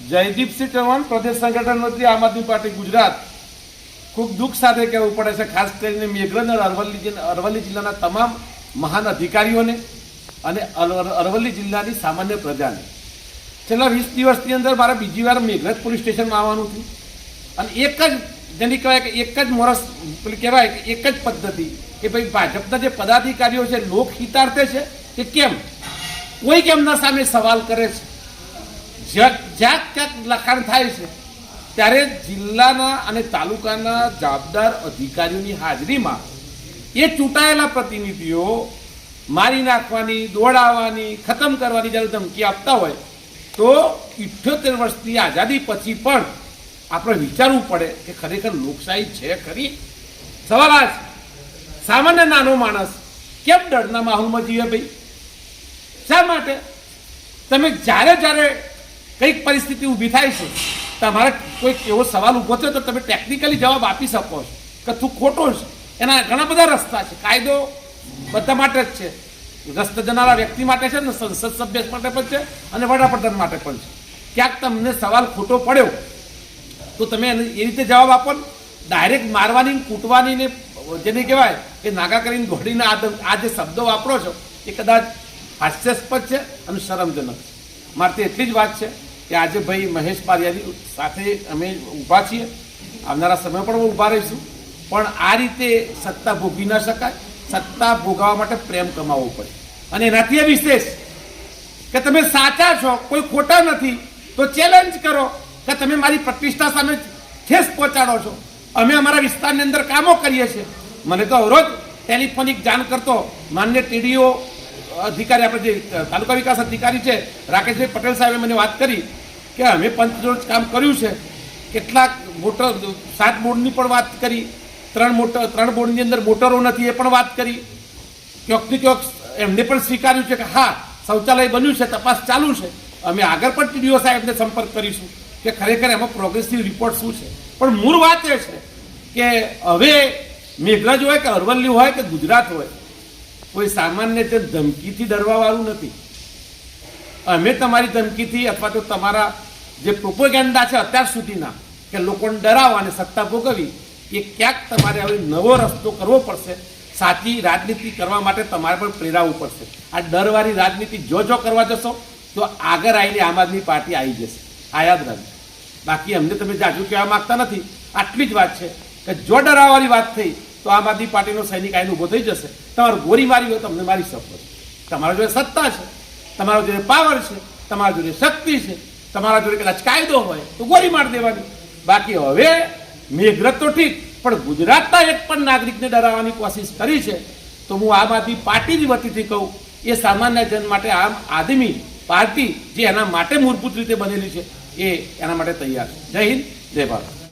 જયદીપસિંહ ચૌહાણ, પ્રદેશ સંગઠન મંત્રી, આમ આદમી પાર્ટી ગુજરાત. ખૂબ દુઃખ સાથે કહેવું પડે છે, ખાસ કરીને મેઘરજ અને અરવલ્લી જિલ્લાના તમામ મહાન અધિકારીઓને અને અરવલ્લી જિલ્લાની સામાન્ય પ્રજાને. છેલ્લા 20 દિવસની અંદર મારે બીજી વાર મેઘરજ પોલીસ સ્ટેશનમાં આવવાનું થયું અને એક જ જેની કહેવાય કે એક જ મોરસ પેલી કહેવાય કે એક જ પદ્ધતિ કે ભાઈ ભાજપના જે પદાધિકારીઓ છે લોકહિતાર્થે છે કે કેમ, કોઈ કેમના સામે સવાલ કરે છે. જ્યાં ક્યાંક લખાણ થાય છે ત્યારે જિલ્લાના અને તાલુકાના જવાબદાર અધિકારીઓની હાજરીમાં એ ચૂંટાયેલા પ્રતિનિધિઓ મારી નાખવાની, દોડાવવાની, ખતમ કરવાની જ્યારે ધમકી આપતા હોય તો 78 વર્ષની આઝાદી પછી પણ આપણે વિચારવું પડે કે ખરેખર લોકશાહી છે ખરી? સવાલ આ છે, સામાન્ય નાનો માણસ કેમ ડરના માહોલમાં જીવે ભાઈ? શા માટે? તમે જ્યારે કંઈક પરિસ્થિતિ ઊભી થાય છે, તમારે કોઈક એવો સવાલ ઊભો થયો તો તમે ટેકનિકલી જવાબ આપી શકો છો કે તું ખોટો છે. એના ઘણા બધા રસ્તા છે. કાયદો બધા માટે જ છે, રસ્તે જનારા વ્યક્તિ માટે છે ને સંસદ સભ્ય માટે પણ છે અને વડાપ્રધાન માટે પણ છે. ક્યાંક તમને સવાલ ખોટો પડ્યો તો તમે એ રીતે જવાબ આપો ને. ડાયરેક્ટ મારવાની, કૂટવાની ને જેને કહેવાય કે નાગા કરીને ઘોડીને આ જે શબ્દો વાપરો છો એ કદાચ હાસ્યાસ્પદ છે અને શરમજનક છે. મારે તો એટલી જ વાત છે કે આજે ભાઈ મહેશ બારિયાની સાથે અમે ઊભા છીએ, આવનારા સમય પણ ઊભા રહીશું, પણ આ રીતે સત્તા ભોગવી ન શકાય. સત્તા ભોગવવા માટે પ્રેમ કમાવવો પડે અને એનાથી વિશેષ કે તમે સાચા છો, કોઈ ખોટા નથી, તો ચેલેન્જ કરો કે તમે મારી પ્રતિષ્ઠા સામે ઠેસ પહોંચાડો છો. અમે અમારા વિસ્તારની અંદર કામો કરીએ છીએ. મને તો અવરોજ ટેલિફોનિક જાણ કરતો માન્ય ટીડીઓ અધિકારી, આપણે જે તાલુકા વિકાસ અધિકારી છે રાકેશભાઈ પટેલ સાહેબે મને વાત કરી કે અમે પંચરોજ કામ કર્યું છે. કેટલાક મોટર 7 બોર્ડની પણ વાત કરી, 3 બોર્ડની અંદર મોટરો નથી એ પણ વાત કરી. ક્યોંકથી ક્યોંક એમને પણ સ્વીકાર્યું છે કે હા શૌચાલય બન્યું છે, તપાસ ચાલુ છે. અમે આગળ પણ ટીડીઓ સાહેબને સંપર્ક કરીશું કે ખરેખર એમાં પ્રોગ્રેસિવ રિપોર્ટ શું છે. પણ મૂળ વાત એ છે કે હવે મેઘરજ હોય કે અરવલ્લી હોય કે ગુજરાત હોય, કોઈ સામાન્ય જે ધમકીથી ડરવાવાળું નથી. અમે તમારી ધમકીથી અથવા તો તમારા જે પ્રોપોગેન્ડા છે અત્યાર સુધીના કે લોકોને ડરાવવા અને સત્તા ભોગવવી, એ ક્યાંક તમારે હવે નવો રસ્તો કરવો પડશે. સાચી રાજનીતિ કરવા માટે તમારે પણ પ્રેરાવવું પડશે. આ ડરવાળી રાજનીતિ જો કરવા જશો તો આગળ આવીને આમ આદમી પાર્ટી આવી જશે. આ યાદ રાખજો. બાકી અમને તમે જાજુ કહેવા માગતા નથી. આટલી જ વાત છે કે જો ડરાવવાની વાત થઈ તો આમ આદમી પાર્ટીનો સૈનિક આવીને ઊભો થઈ જશે. તમારે ગોળી મારી હોય તો અમને મારી શકો છો. તમારા જોડે સત્તા છે, તમારા જોડે પાવર છે, તમારા જોડે શક્તિ છે, તમારા જોડે કદાચ કાયદો હોય તો ગોળી મારી દેવાની. બાકી હવે મેઘરજ તો ઠીક, પણ ગુજરાતના એક પણ નાગરિકને ડરાવવાની કોશિશ કરી છે તો હું આમ આદમી પાર્ટીની વતીથી કહું, એ સામાન્ય જન માટે આમ આદમી પાર્ટી જે એના માટે મૂળભૂત રીતે બનેલી છે એ એના માટે તૈયાર છે. જય હિન્દ, જય ભારત.